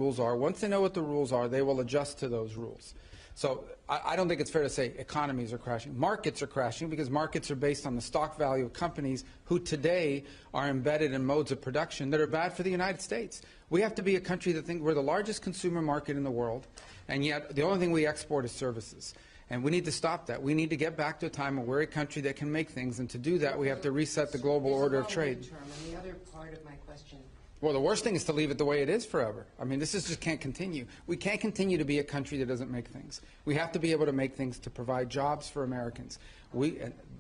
rules are. Once they know what the rules are, they will adjust to those rules. So I don't think it's fair to say economies are crashing. Markets are crashing because markets are based on the stock value of companies who today are embedded in modes of production that are bad for the United States. We have to be a country that thinks we're the largest consumer market in the world, and yet the only thing we export is services. And we need to stop that. We need to get back to a time where we're a country that can make things, and to do that we have to reset the global order of trade. And the other part of my question. Well, the worst thing is to leave it the way it is forever. I mean, this just can't continue. We can't continue to be a country that doesn't make things. We have to be able to make things to provide jobs for Americans.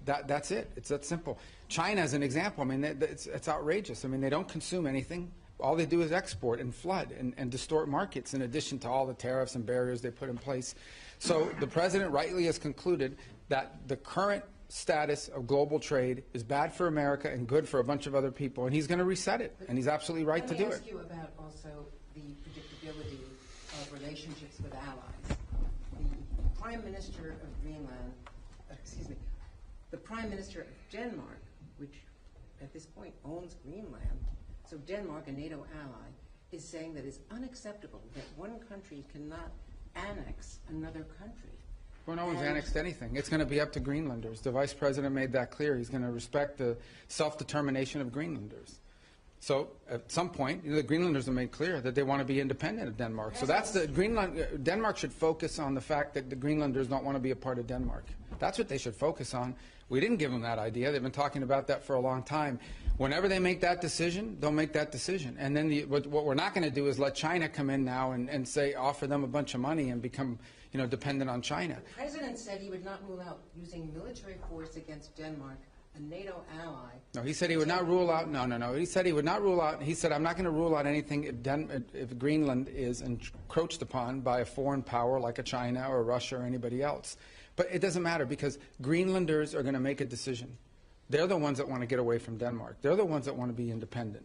That's it. It's that simple. China is an example. I mean, it's outrageous. I mean, they don't consume anything. All they do is export and flood and distort markets, in addition to all the tariffs and barriers they put in place. So the president rightly has concluded that the current status of global trade is bad for America and good for a bunch of other people, and he's going to reset it, and he's absolutely right to do it. Let me ask you about also the predictability of relationships with allies. The Prime Minister of Greenland, the Prime Minister of Denmark, which at this point owns Greenland, so Denmark, a NATO ally, is saying that it's unacceptable that one country cannot annex another country. Well, no one's annexed anything. It's going to be up to Greenlanders. The Vice President made that clear. He's going to respect the self-determination of Greenlanders. So at some point, the Greenlanders have made clear that they want to be independent of Denmark. So that's Denmark should focus on the fact that the Greenlanders don't want to be a part of Denmark. That's what they should focus on. We didn't give them that idea. They've been talking about that for a long time. Whenever they make that decision, they'll make that decision. And then what we're not going to do is let China come in now and say, offer them a bunch of money and become, dependent on China. The President said he would not rule out using military force against Denmark, a NATO ally. No, he said he would not rule out. No. He said he would not rule out. He said, I'm not going to rule out anything if Greenland is encroached upon by a foreign power like a China or Russia or anybody else. But it doesn't matter, because Greenlanders are going to make a decision. They're the ones that want to get away from Denmark. They're the ones that want to be independent.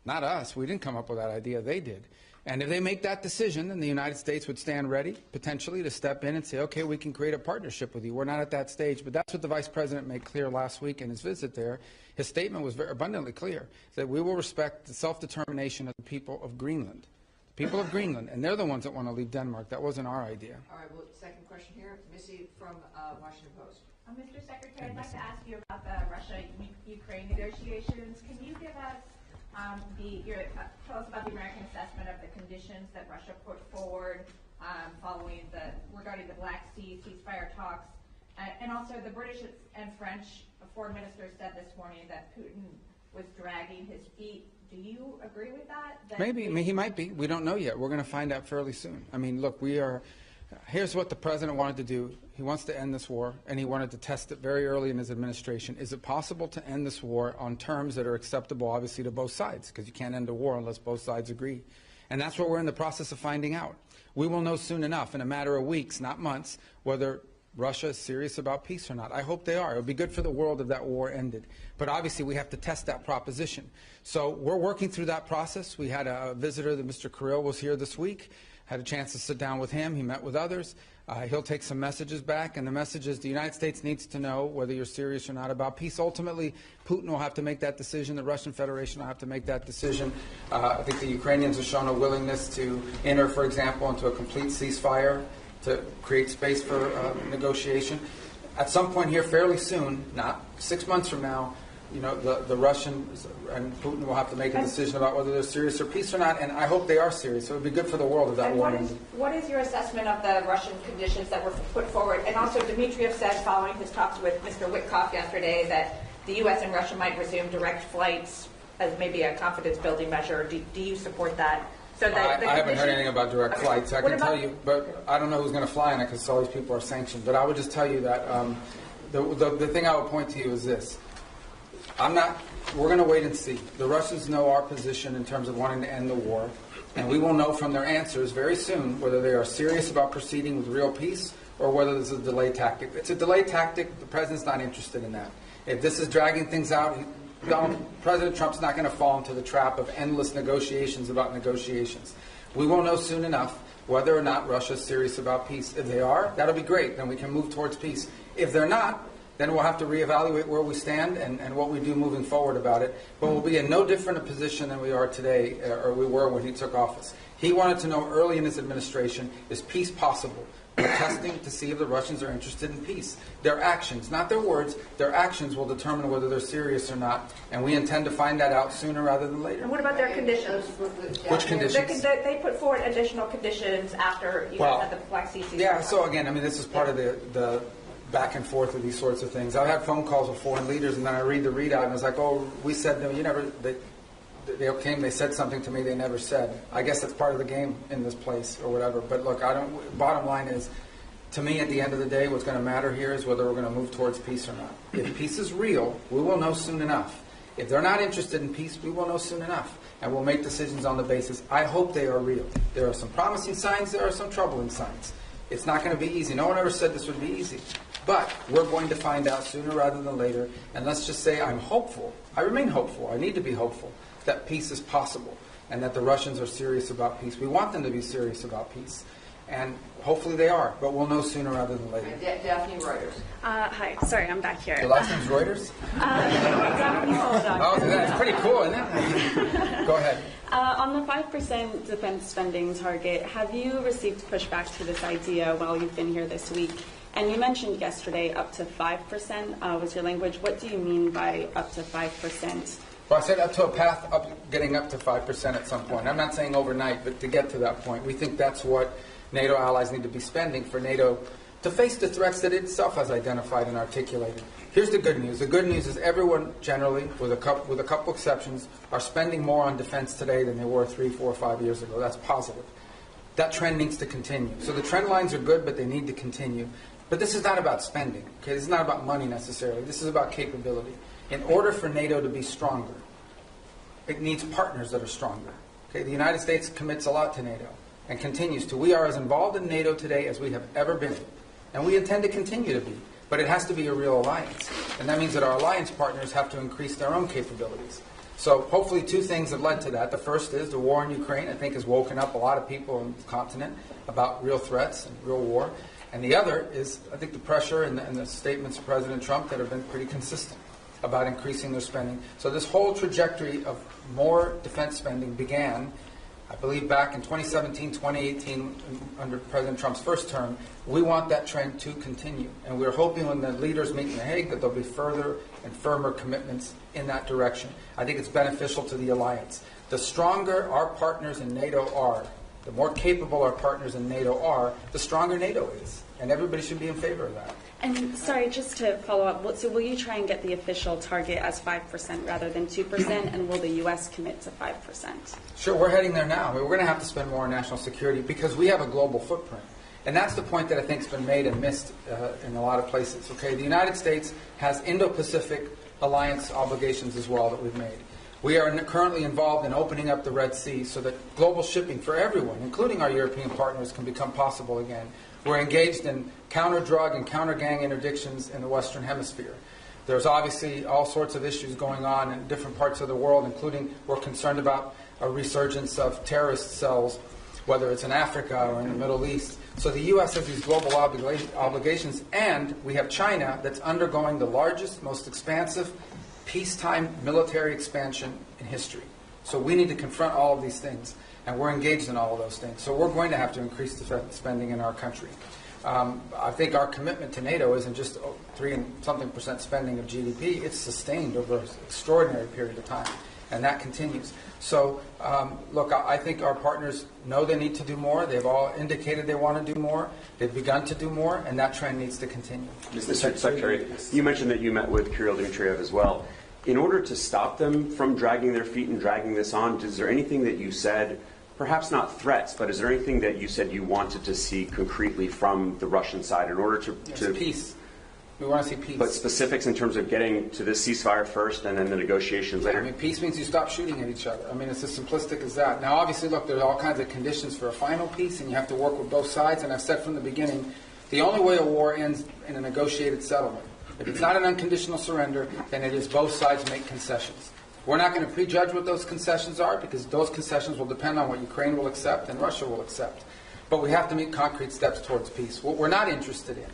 Not us. We didn't come up with that idea. They did. And if they make that decision, then the United States would stand ready, potentially, to step in and say, okay, we can create a partnership with you. We're not at that stage. But that's what the Vice President made clear last week in his visit there. His statement was very abundantly clear, that we will respect the self-determination of the people of Greenland. The people of Greenland. And they're the ones that want to leave Denmark. That wasn't our idea. All right. Well, second question here. Missy from Washington Post. Mr. Secretary, I'd like to ask you about the Russia-Ukraine negotiations. Can you give us tell us about the American assessment of the conditions that Russia put forward regarding the Black Sea ceasefire talks, and also the British and French foreign ministers said this morning that Putin was dragging his feet. Do you agree with that? Maybe. I mean, he might be. We don't know yet. We're going to find out fairly soon. I mean, look, here's what the president wanted to do. He wants to end this war, and he wanted to test it very early in his administration. Is it possible to end this war on terms that are acceptable, obviously, to both sides? Because you can't end a war unless both sides agree. And that's what we're in the process of finding out. We will know soon enough, in a matter of weeks, not months, whether Russia is serious about peace or not. I hope they are. It would be good for the world if that war ended. But obviously, we have to test that proposition. So we're working through that process. We had a visitor, Mr. Kirill, was here this week. Had a chance to sit down with him. He met with others. He'll take some messages back, and the message is the United States needs to know whether you're serious or not about peace. Ultimately, Putin will have to make that decision. The Russian Federation will have to make that decision. I think the Ukrainians have shown a willingness to enter, for example, into a complete ceasefire to create space for negotiation. At some point here, fairly soon, not 6 months from now, the Russians and Putin will have to make a decision about whether they're serious or peace or not, and I hope they are serious. So it would be good for the world if that war ended. What is your assessment of the Russian conditions that were put forward? And also, Dmitriev said, following his talks with Mr. Witkoff yesterday, that the U.S. and Russia might resume direct flights as maybe a confidence-building measure. Do you support that? So that I haven't heard anything about direct flights. I can tell you, but I don't know who's going to fly in it because all these people are sanctioned. But I would just tell you that the thing I would point to you is this. We're going to wait and see. The Russians know our position in terms of wanting to end the war, and we will know from their answers very soon whether they are serious about proceeding with real peace or whether this is a delay tactic. If it's a delay tactic, the president's not interested in that. If this is dragging things out, President Trump's not going to fall into the trap of endless negotiations about negotiations. We will know soon enough whether or not Russia is serious about peace. If they are, that'll be great. Then we can move towards peace. If they're not, then we'll have to reevaluate where we stand and what we do moving forward about it. But we'll be in no different a position than we are today, or we were when he took office. He wanted to know early in his administration, is peace possible? We're testing to see if the Russians are interested in peace. Their actions, not their words, their actions will determine whether they're serious or not, and we intend to find that out sooner rather than later. And what about their conditions? Which conditions? They put forward additional conditions after you guys had the Black Sea ceasefire. Yeah, so again, I mean, this is part of the back and forth of these sorts of things. I've had phone calls with foreign leaders, and then I read the readout, and I was like, oh, we said, no, you never, they came, they said something to me they never said. I guess that's part of the game in this place or whatever. But look, bottom line is, to me, at the end of the day, what's going to matter here is whether we're going to move towards peace or not. If peace is real, we will know soon enough. If they're not interested in peace, we will know soon enough. And we'll make decisions on the basis. I hope they are real. There are some promising signs. There are some troubling signs. It's not going to be easy. No one ever said this would be easy. But we're going to find out sooner rather than later. And let's just say I'm hopeful. I remain hopeful. I need to be hopeful that peace is possible and that the Russians are serious about peace. We want them to be serious about peace. And hopefully they are, but we'll know sooner rather than later. Daphne Reuters. Hi, sorry, I'm back here. Your last name's Reuters? Oh, that's pretty cool, isn't it? Go ahead. On the 5% defense spending target, have you received pushback to this idea while you've been here this week? And you mentioned yesterday up to 5% was your language. What do you mean by up to 5%? Well, I said up to a path up, getting up to 5% at some point. I'm not saying overnight, but to get to that point. We think that's what NATO allies need to be spending for NATO to face the threats that it itself has identified and articulated. Here's the good news. The good news is everyone generally, with a couple exceptions, are spending more on defense today than they were 3, 4, 5 years ago. That's positive. That trend needs to continue. So the trend lines are good, but they need to continue. But this is not about spending. Okay? This is not about money necessarily. This is about capability. In order for NATO to be stronger, it needs partners that are stronger. Okay? The United States commits a lot to NATO and continues to. We are as involved in NATO today as we have ever been. And we intend to continue to be. But it has to be a real alliance. And that means that our alliance partners have to increase their own capabilities. So hopefully two things have led to that. The first is the war in Ukraine, I think, has woken up a lot of people on the continent about real threats and real war. And the other is, I think, the pressure and the statements of President Trump that have been pretty consistent about increasing their spending. So this whole trajectory of more defense spending began, I believe, back in 2017, 2018, under President Trump's first term. We want that trend to continue. And we're hoping when the leaders meet in The Hague that there'll be further and firmer commitments in that direction. I think it's beneficial to the alliance. The stronger our partners in NATO are, the more capable our partners in NATO are, the stronger NATO is. And everybody should be in favor of that. And sorry, just to follow up, so will you try and get the official target as 5% rather than 2%, and will the U.S. commit to 5%? Sure, we're heading there now. We're going to have to spend more on national security because we have a global footprint. And that's the point that I think has been made and missed in a lot of places. Okay, the United States has Indo-Pacific alliance obligations as well that we've made. We are currently involved in opening up the Red Sea so that global shipping for everyone, including our European partners, can become possible again. We're engaged in counter-drug and counter-gang interdictions in the Western Hemisphere. There's obviously all sorts of issues going on in different parts of the world, including we're concerned about a resurgence of terrorist cells, whether it's in Africa or in the Middle East. So the U.S. has these global obligations, and we have China that's undergoing the largest, most expansive peacetime military expansion in history. So we need to confront all of these things, and we're engaged in all of those things. So we're going to have to increase defense spending in our country. I think our commitment to NATO isn't just 3-something% spending of GDP. It's sustained over an extraordinary period of time, and that continues. So, look, I think our partners know they need to do more. They've all indicated they want to do more. They've begun to do more, and that trend needs to continue. Mr. Secretary, you mentioned that you met with Kirill Dmitriev as well. In order to stop them from dragging their feet and dragging this on, is there anything that you said, perhaps not threats, but is there anything that you said you wanted to see concretely from the Russian side in order to... Yes, peace. We want to see peace. But specifics in terms of getting to this ceasefire first and then the negotiations later? I mean, peace means you stop shooting at each other. I mean, it's as simplistic as that. Now, obviously, look, there's all kinds of conditions for a final peace, and you have to work with both sides. And I've said from the beginning, the only way a war ends in a negotiated settlement. If it's not an unconditional surrender, then it is both sides make concessions. We're not going to prejudge what those concessions are because those concessions will depend on what Ukraine will accept and Russia will accept. But we have to make concrete steps towards peace. What we're not interested in,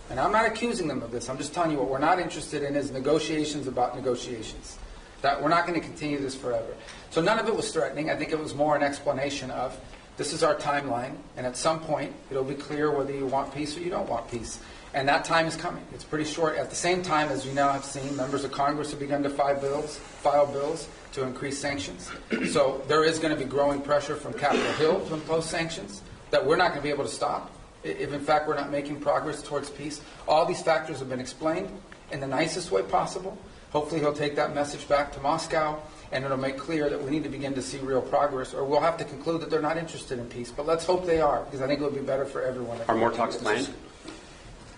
and I'm not accusing them of this, I'm just telling you what we're not interested in is negotiations about negotiations. That we're not going to continue this forever. So none of it was threatening. I think it was more an explanation of This is our timeline, and at some point, it'll be clear whether you want peace or you don't want peace. And that time is coming. It's pretty short. At the same time, as you now have seen, members of Congress have begun to file bills to increase sanctions. So there is going to be growing pressure from Capitol Hill to impose sanctions that we're not going to be able to stop if, in fact, we're not making progress towards peace. All these factors have been explained in the nicest way possible. Hopefully he'll take that message back to Moscow, and it'll make clear that we need to begin to see real progress, or we'll have to conclude that they're not interested in peace. But let's hope they are, because I think it would be better for everyone. Are more talks planned?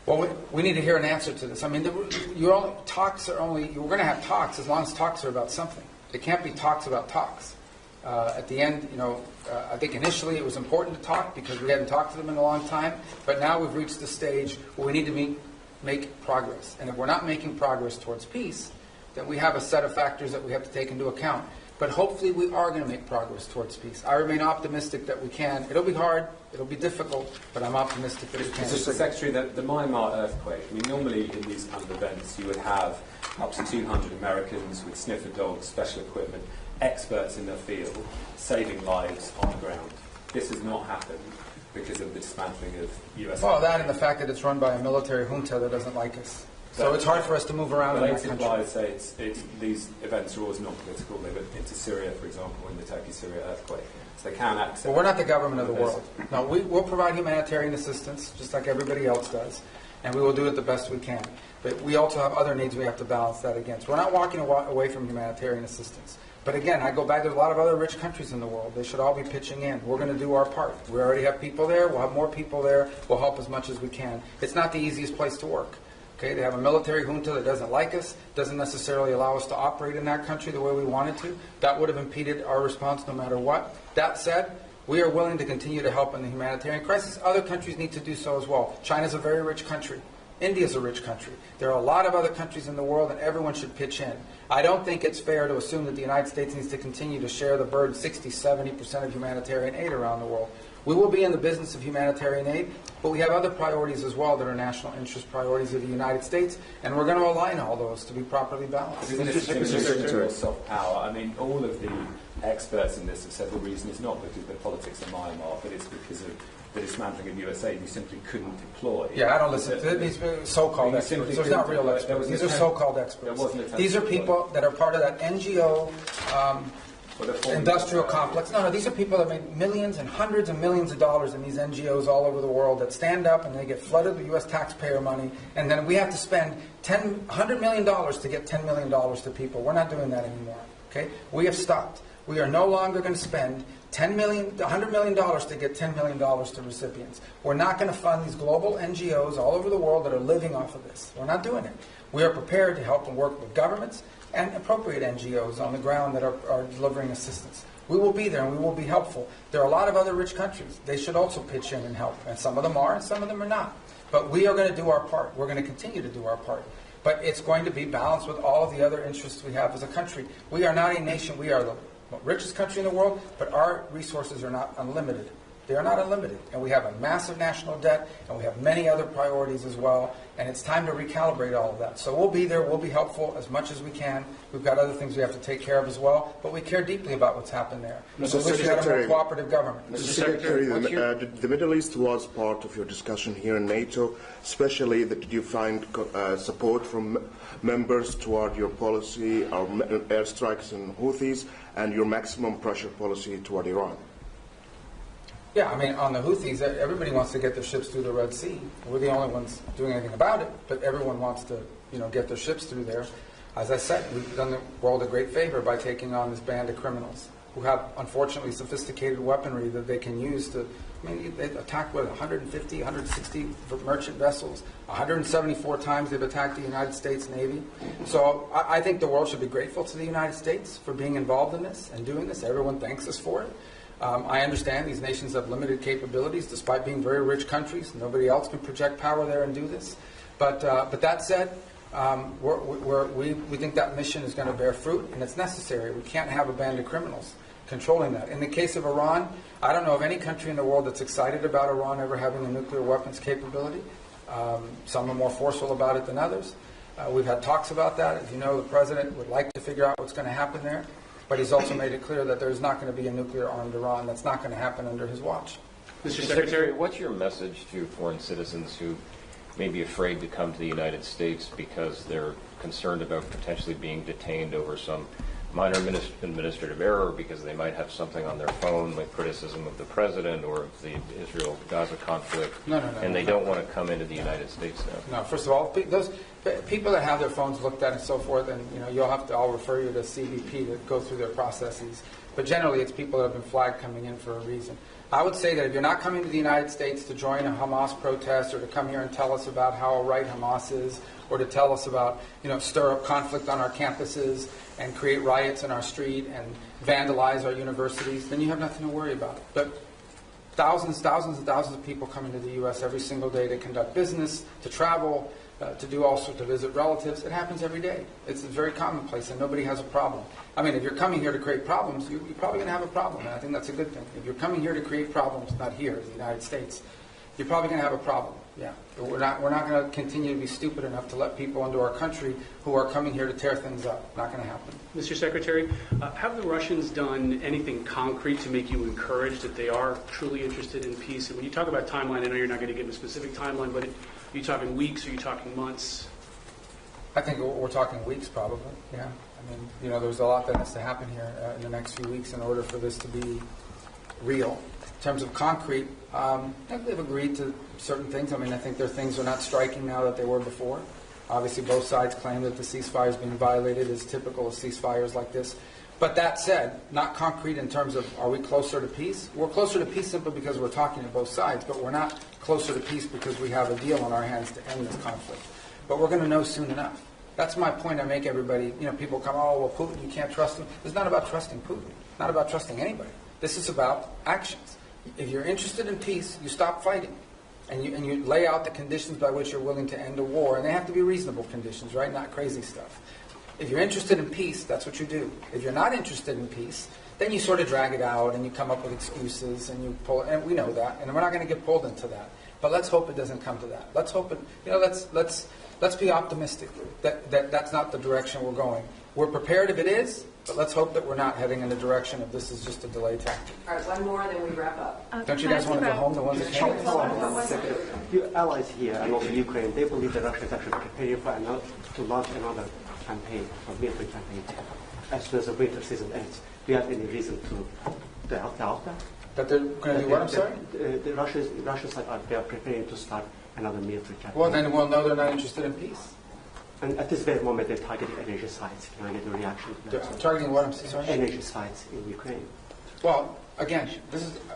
Well, we need to hear an answer to this. I mean, we're going to have talks as long as talks are about something. It can't be talks about talks. At the end, I think initially it was important to talk because we hadn't talked to them in a long time, but now we've reached the stage where we need to make progress. And if we're not making progress towards peace, then we have a set of factors that we have to take into account. But hopefully we are going to make progress towards peace. I remain optimistic that we can. It'll be hard, it'll be difficult, but I'm optimistic that we can. Mr. Secretary, the Myanmar earthquake, I mean, normally in these kind of events you would have up to 200 Americans with sniffer dogs, special equipment, experts in their field, saving lives on the ground. This has not happened because of the dismantling of U.S. Well, that and the fact that it's run by a military junta that doesn't like us. So it's hard for us to move around in that country. I say these events are always non-political. They went into Syria, for example, in the Turkey-Syria earthquake. So they can accept. Well, we're not the government of the world. No, we'll provide humanitarian assistance, just like everybody else does, and we will do it the best we can. But we also have other needs we have to balance that against. We're not walking away from humanitarian assistance. But again, I go back, there's a lot of other rich countries in the world. They should all be pitching in. We're going to do our part. We already have people there. We'll have more people there. We'll help as much as we can. It's not the easiest place to work. Okay, they have a military junta that doesn't like us, doesn't necessarily allow us to operate in that country the way we wanted to. That would have impeded our response no matter what. That said, we are willing to continue to help in the humanitarian crisis. Other countries need to do so as well. China's a very rich country. India's a rich country. There are a lot of other countries in the world, and everyone should pitch in. I don't think it's fair to assume that the United States needs to continue to share the burden, 60-70% of humanitarian aid around the world. We will be in the business of humanitarian aid, but we have other priorities as well that are national interest priorities of the United States, and we're going to align all those to be properly balanced. Soft power. I mean, all of the experts in this have said the reason is not because of the politics of Myanmar, but it's because of the dismantling of USA. You simply couldn't deploy. Yeah, I don't listen to these so-called experts. So it's not real experts. These are so-called experts. These are people that are part of that NGO industrial complex. No, these are people that make millions and hundreds of millions of dollars in these NGOs all over the world that stand up and they get flooded with U.S. taxpayer money, and then we have to spend $100 million to get $10 million to people. We're not doing that anymore. Okay? We have stopped. We are no longer going to spend $100 million to get $10 million to recipients. We're not going to fund these global NGOs all over the world that are living off of this. We're not doing it. We are prepared to help and work with governments and appropriate NGOs on the ground that are delivering assistance. We will be there and we will be helpful. There are a lot of other rich countries. They should also pitch in and help. And some of them are and some of them are not. But we are going to do our part. We're going to continue to do our part. But it's going to be balanced with all of the other interests we have as a country. We are not a nation. We are the richest country in the world, but our resources are not unlimited. They are not unlimited. And we have a massive national debt, and we have many other priorities as well, and it's time to recalibrate all of that. So we'll be there, we'll be helpful as much as we can. We've got other things we have to take care of as well, but we care deeply about what's happened there. Mr. We wish we had a more cooperative government. Mr. Secretary, the Middle East was part of your discussion here in NATO, especially that did you find support from members toward your policy, our airstrikes and Houthis, and your maximum pressure policy toward Iran? Yeah, I mean, on the Houthis, everybody wants to get their ships through the Red Sea. We're the only ones doing anything about it, but everyone wants to, get their ships through there. As I said, we've done the world a great favor by taking on this band of criminals who have, unfortunately, sophisticated weaponry that they can use to, they attacked, 150, 160 merchant vessels. 174 times they've attacked the United States Navy. So I think the world should be grateful to the United States for being involved in this and doing this. Everyone thanks us for it. I understand these nations have limited capabilities, despite being very rich countries. Nobody else can project power there and do this. But that said, we think that mission is going to bear fruit, and it's necessary. We can't have a band of criminals controlling that. In the case of Iran, I don't know of any country in the world that's excited about Iran ever having a nuclear weapons capability. Some are more forceful about it than others. We've had talks about that. As you know, the president would like to figure out what's going to happen there. But he's also made it clear that there's not going to be a nuclear-armed Iran. That's not going to happen under his watch. Mr. Secretary, what's your message to foreign citizens who may be afraid to come to the United States because they're concerned about potentially being detained over some minor administrative error, because they might have something on their phone like criticism of the president or of the Israel-Gaza conflict, and they don't want to come into the United States now? No, first of all, those people that have their phones looked at and so forth, and I'll refer you to CBP to go through their processes. But generally, it's people that have been flagged coming in for a reason. I would say that if you're not coming to the United States to join a Hamas protest or to come here and tell us about how right Hamas is, or to tell us about, stir up conflict on our campuses and create riots in our street and vandalize our universities, then you have nothing to worry about. But thousands and thousands of people come into the U.S. every single day to conduct business, to travel, to do all sorts, to visit relatives. It happens every day. It's very commonplace, and nobody has a problem. I mean, if you're coming here to create problems, you're probably going to have a problem, and I think that's a good thing. If you're coming here to create problems, not here, in the United States, you're probably going to have a problem. Yeah, but we're not going to continue to be stupid enough to let people into our country who are coming here to tear things up. Not going to happen. Mr. Secretary, have the Russians done anything concrete to make you encouraged that they are truly interested in peace? And when you talk about timeline, I know you're not going to give a specific timeline, but are you talking weeks? Are you talking months? I think we're talking weeks, probably. Yeah. I mean, there's a lot that has to happen here in the next few weeks in order for this to be real. In terms of concrete, they've agreed to certain things. I mean, I think their things are not striking now that they were before. Obviously, both sides claim that the ceasefire is being violated, as typical of ceasefires like this. But that said, not concrete in terms of are we closer to peace? We're closer to peace simply because we're talking to both sides, but we're not closer to peace because we have a deal on our hands to end this conflict. But we're going to know soon enough. That's my point I make everybody. People come, oh, well, Putin, you can't trust him. It's not about trusting Putin. It's not about trusting anybody. This is about actions. If you're interested in peace, you stop fighting. And you lay out the conditions by which you're willing to end a war. And they have to be reasonable conditions, right? Not crazy stuff. If you're interested in peace, that's what you do. If you're not interested in peace, then you sort of drag it out and you come up with excuses and you pull, and we know that, and we're not going to get pulled into that. But let's hope it doesn't come to that. Let's hope it, let's be optimistic that that's not the direction we're going. We're prepared if it is, but let's hope that we're not heading in the direction of this is just a delay tactic. All right, one more, then we wrap up. Don't you guys want to go home, the ones that can't? Your allies here and also Ukraine, they believe that Russia is actually preparing to launch another campaign, a military campaign, as soon as the winter season ends. Do you have any reason to doubt that? That they're going to do what, I'm sorry? The Russians they are preparing to start another military campaign. Well, then we'll know they're not interested in peace. And at this very moment, they're targeting energy sites. Can I get a reaction to that? Targeting what, I'm sorry? Energy sites in Ukraine. Well, again,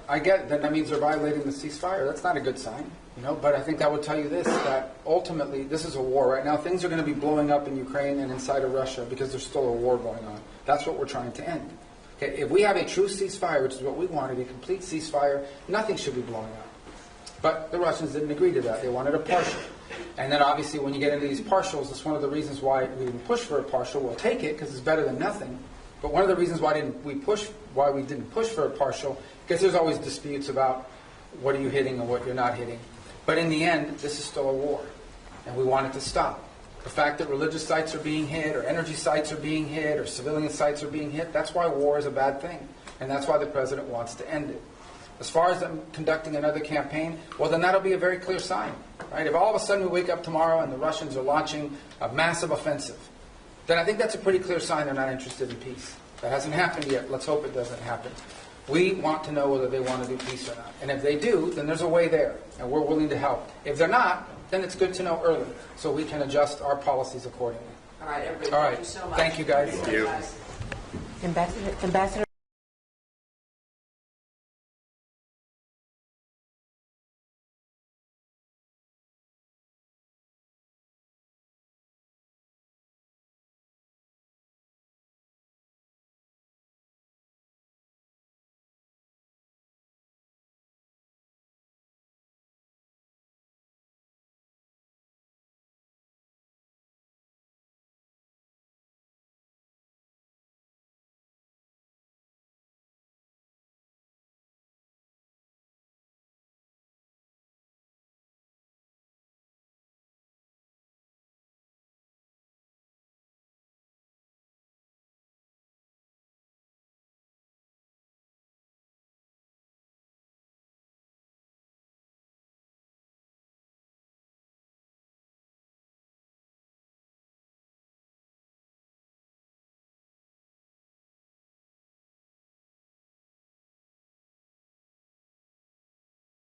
I get that means they're violating the ceasefire. That's not a good sign, But I think that would tell you this, that ultimately this is a war right now. Things are going to be blowing up in Ukraine and inside of Russia because there's still a war going on. That's what we're trying to end. Okay, if we have a true ceasefire, which is what we wanted, a complete ceasefire, nothing should be blowing up. But the Russians didn't agree to that. They wanted a partial. And then obviously when you get into these partials, it's one of the reasons why we didn't push for a partial. We'll take it because it's better than nothing. But one of the reasons why we didn't push for a partial, because there's always disputes about what are you hitting and what you're not hitting. But in the end, this is still a war. And we want it to stop. The fact that religious sites are being hit, or energy sites are being hit, or civilian sites are being hit, that's why war is a bad thing. And that's why the president wants to end it. As far as them conducting another campaign, well, then that'll be a very clear sign. Right? If all of a sudden we wake up tomorrow and the Russians are launching a massive offensive, then I think that's a pretty clear sign they're not interested in peace. That hasn't happened yet. Let's hope it doesn't happen. We want to know whether they want to do peace or not. And if they do, then there's a way there, and we're willing to help. If they're not, then it's good to know early, so we can adjust our policies accordingly. All right, everybody, all right. Thank you so much. Thank you, guys. Thank you. Ambassador